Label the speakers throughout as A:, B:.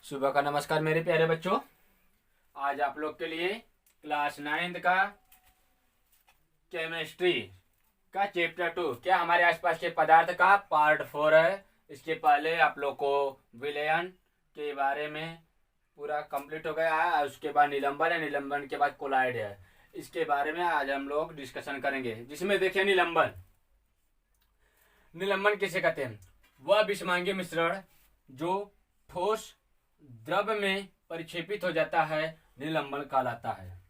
A: सुबह का नमस्कार मेरे प्यारे बच्चों। आज आप लोग के लिए क्लास 9 का केमिस्ट्री का चैप्टर 2 क्या हमारे आसपास के पदार्थ का पार्ट 4 है। इसके पहले आप लोग को विलयन के बारे में पूरा कंप्लीट हो गया है। उसके बाद निलंबन है, निलंबन के बाद कोलाइड है। इसके बारे में आज हम लोग डिस्कशन करेंगे, जिसमें देखिए निलंबन। निलंबन किसे कहते हैं? वह विषमांगी मिश्रण जो ठोस द्रव में परिक्षेपित हो जाता है, निलंबन कहलाता है।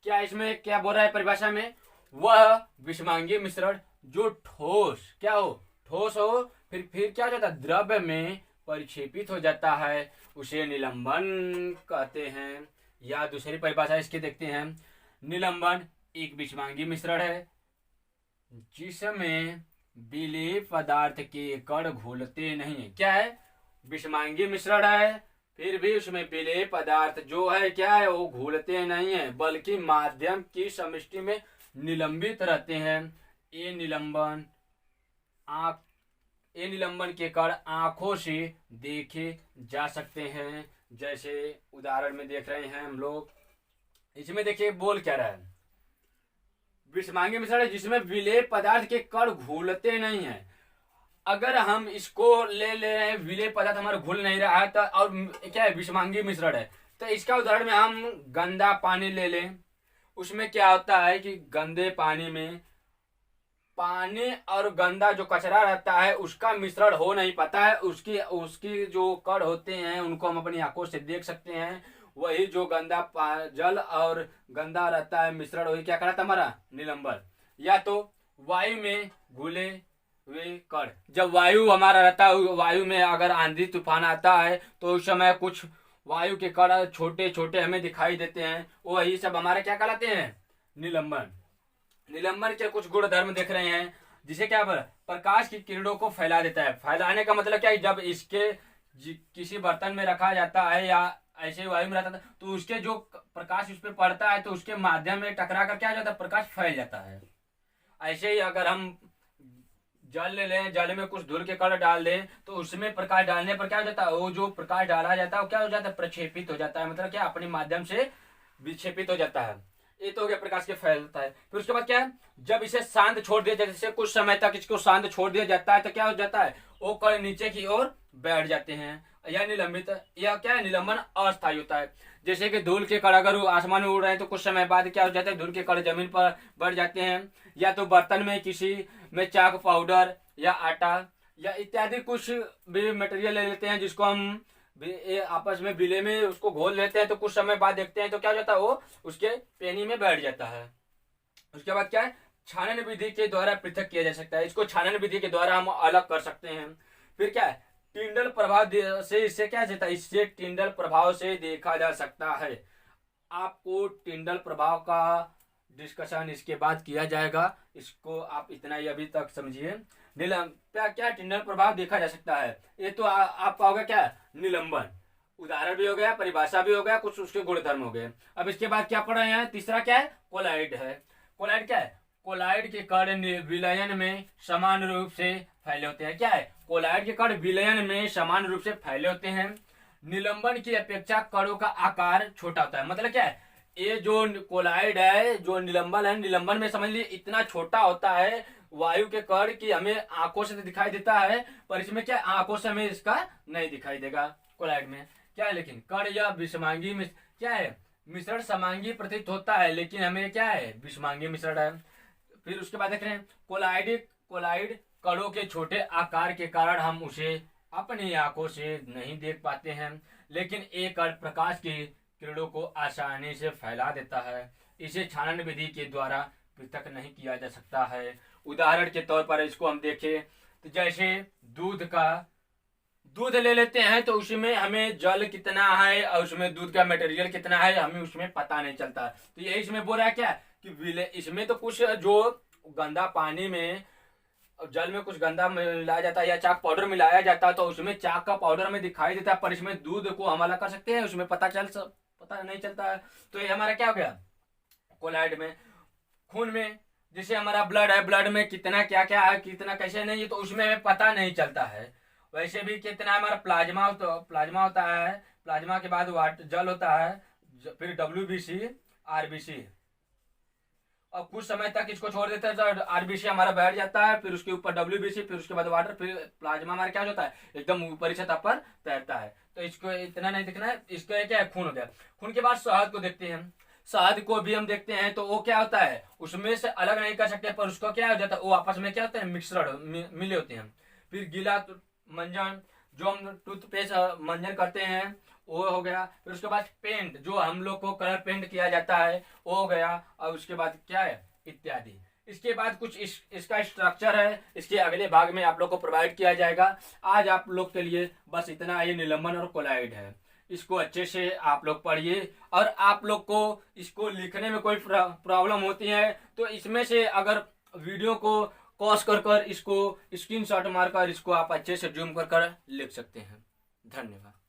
A: क्या इसमें क्या बोल रहा है परिभाषा में? वह विषमांगी मिश्रण जो ठोस क्या हो, ठोस हो, फिर क्या हो जाता है, द्रव में परिक्षेपित हो जाता है, उसे निलंबन कहते हैं। या दूसरी परिभाषा इसकी देखते हैं। निलंबन एक विषमांगी मिश्रण है जिसमें विलेय पदार्थ के कण घुलते नहीं है। क्या है? विषमांगी मिश्रण है, फिर भी उसमें विलेय पदार्थ जो है क्या है, वो घुलते नहीं है, बल्कि माध्यम की समष्टि में निलंबित रहते हैं। ये निलंबन के कण आंखों से देखे जा सकते हैं। जैसे उदाहरण में देख रहे हैं हम लोग। इसमें देखिए बोल क्या रहा है, विषमांगी मिश्रण जिसमें विलेय पदार्थ के कण घुलते नहीं है। अगर हम इसको ले रहे हैं, विलेय पदार्थ हमारा घुल नहीं रहा है, तो और क्या है, विषमांगी मिश्रण है, तो इसका उदाहरण में हम गंदा पानी ले लें। उसमें क्या होता है कि गंदे पानी में पानी और गंदा जो कचरा रहता है उसका मिश्रण हो नहीं पाता है। उसकी जो कण होते हैं उनको हम अपनी आंखों से देख सकते हैं। वही जो गंदा जल और गंदा रहता है मिश्रण, वही क्या कहलाता है हमारा निलंबन। या तो वायु में घुले वे कण, जब वायु हमारा रहता है, वायु में अगर आंधी तूफान आता है तो उस समय कुछ वायु के कण छोटे छोटे हमें दिखाई देते हैं, वही सब हमारे क्या कहलाते हैं, निलंबन। निलंबन के कुछ गुण धर्म देख रहे हैं, जिसे क्या प्रकाश की किरणों को फैला देता है। फैलाने का मतलब क्या है, जब इसके किसी बर्तन में रखा जाता है या ऐसे वायु में रहता है तो उसके जो प्रकाश उस पर पड़ता है तो उसके माध्यम में टकरा कर क्या हो जाता है, प्रकाश फैल जाता है। ऐसे ही अगर हम जल ले लें, जल में कुछ धूल के कण डाल दें तो उसमें प्रकाश डालने पर क्या हो जाता है, वो जो प्रकाश डाला जाता है वो क्या हो जाता है, प्रक्षेपित हो जाता है। मतलब क्या, अपने माध्यम से विक्षेपित हो जाता है। ये तो हो गया प्रकाश के फैलता है। फिर उसके बाद क्या है, जब इसे शांत छोड़ दिया जाए, जैसे कुछ समय तक इसको शांत छोड़ दिया जाता है तो क्या हो जाता है, वो कण नीचे की ओर बैठ जाते हैं या निलंबित, या क्या है, निलंबन अस्थायी होता है। जैसे कि धूल के कण अगर आसमान में उड़ रहे हैं तो कुछ समय बाद क्या हो जाता है, धूल के कण जमीन पर बढ़ जाते हैं। या तो बर्तन में किसी में चाक पाउडर या आटा या इत्यादि कुछ भी मटेरियल ले लेते हैं, जिसको हम आपस में विलेय में उसको घोल लेते हैं, तो कुछ समय बाद देखते हैं तो क्या हो जाता है, वो उसके पेनी में बैठ जाता है। उसके बाद क्या है, छानन विधि के द्वारा पृथक किया जा सकता है। इसको छानन विधि के द्वारा हम अलग कर सकते हैं। फिर क्या है, टिंडल प्रभाव से इससे क्या जाता है, इससे टिंडल प्रभाव से देखा जा सकता है। आपको टिंडल प्रभाव का डिस्कशन इसके बाद किया जाएगा, इसको आप इतना ही अभी तक समझिए। क्या टिंडल प्रभाव देखा जा सकता है, ये तो आपका होगा क्या, निलंबन। उदाहरण भी हो गया, परिभाषा भी हो गया, कुछ उसके गुणधर्म हो गए। अब इसके बाद क्या पढ़ रहे हैं, तीसरा क्या है, कोलाइड है। कोलाइड क्या है, कोलाइड के कण विलयन में समान रूप से फैले होते हैं। क्या है, कोलाइड के कण विलयन में समान रूप से फैले होते हैं। निलंबन की अपेक्षा कणों का आकार छोटा होता है। मतलब क्या है, ये जो कोलाइड है, जो निलंबन है, निलंबन में समझ लीजिए इतना छोटा होता है वायु के कण की हमें आंखों से दिखाई देता है, पर इसमें क्या, आंखों से हमें इसका नहीं दिखाई देगा कोलाइड में। क्या है, लेकिन कण या विषमांगी क्या है, मिश्रण समांगी प्रतीत होता है, लेकिन हमें क्या है, विषमांगी मिश्रण है। फिर उसके बाद देख रहे हैं कोलाइड कणों के छोटे आकार के कारण हम उसे अपनी आंखों से नहीं देख पाते हैं, लेकिन एक कण प्रकाश की किरणों को आसानी से फैला देता है। इसे छानन विधि के द्वारा पृथक नहीं किया जा सकता है। उदाहरण के तौर पर इसको हम देखें तो जैसे दूध ले लेते हैं तो उसमें हमें जल कितना है और उसमें दूध का मटेरियल कितना है हमें उसमें पता नहीं चलता। तो यही इसमें बोल रहा है क्या कि इसमें तो कुछ जो गंदा पानी में जल में कुछ गंदा मिलाया जाता है या चाक पाउडर मिलाया जाता है तो उसमें चाक का पाउडर में दिखाई देता है, पर इसमें दूध को हम अलग कर सकते हैं, उसमें पता नहीं चलता है। तो ये हमारा क्या हो गया, कोलाइड में। खून में जैसे हमारा ब्लड है, ब्लड में कितना क्या क्या है, कितना कैसे नहीं है, तो उसमें हमें पता नहीं चलता है। वैसे भी कितना हमारा प्लाज्मा होता है, प्लाज्मा के बाद वाटर जल होता है, फिर WBC, RBC, और कुछ समय तक इसको छोड़ देते हैं तो RBC हमारा बैठ जाता है, फिर उसके ऊपर WBC, फिर उसके बाद वाटर, फिर प्लाज्मा हमारा क्या होता है, एकदम ऊपरी सतह पर तैरता है। तो इसको इतना नहीं दिखना है। इसका क्या है, खून हो गया। खून के बाद शहद को देखते हैं हम। शहद को भी हम देखते हैं तो वो क्या होता है, उसमें से अलग नहीं कर सकते, पर उसको क्या हो जाता है, वो आपस में क्या होता है, मिश्रण मिले होते हैं। फिर गीला मंजन, जो हम टूथपेस्ट मंजन करते हैं, वो हो गया। फिर उसके बाद पेंट, जो हम लोग को कलर पेंट किया जाता है, वो हो गया। और उसके बाद क्या है, इत्यादि। इसके बाद कुछ इसका स्ट्रक्चर है, इसके अगले भाग में आप लोग को प्रोवाइड किया जाएगा। आज आप लोग के लिए बस इतना, ये निलंबन और कोलाइड है। इसको अच्छे से आप लोग पढ़िए, और आप लोग को इसको लिखने में कोई प्रॉब्लम होती है तो इसमें से अगर वीडियो को पॉज कर इसको स्क्रीनशॉट मारकर इसको आप अच्छे से जूम कर लिख सकते हैं। धन्यवाद।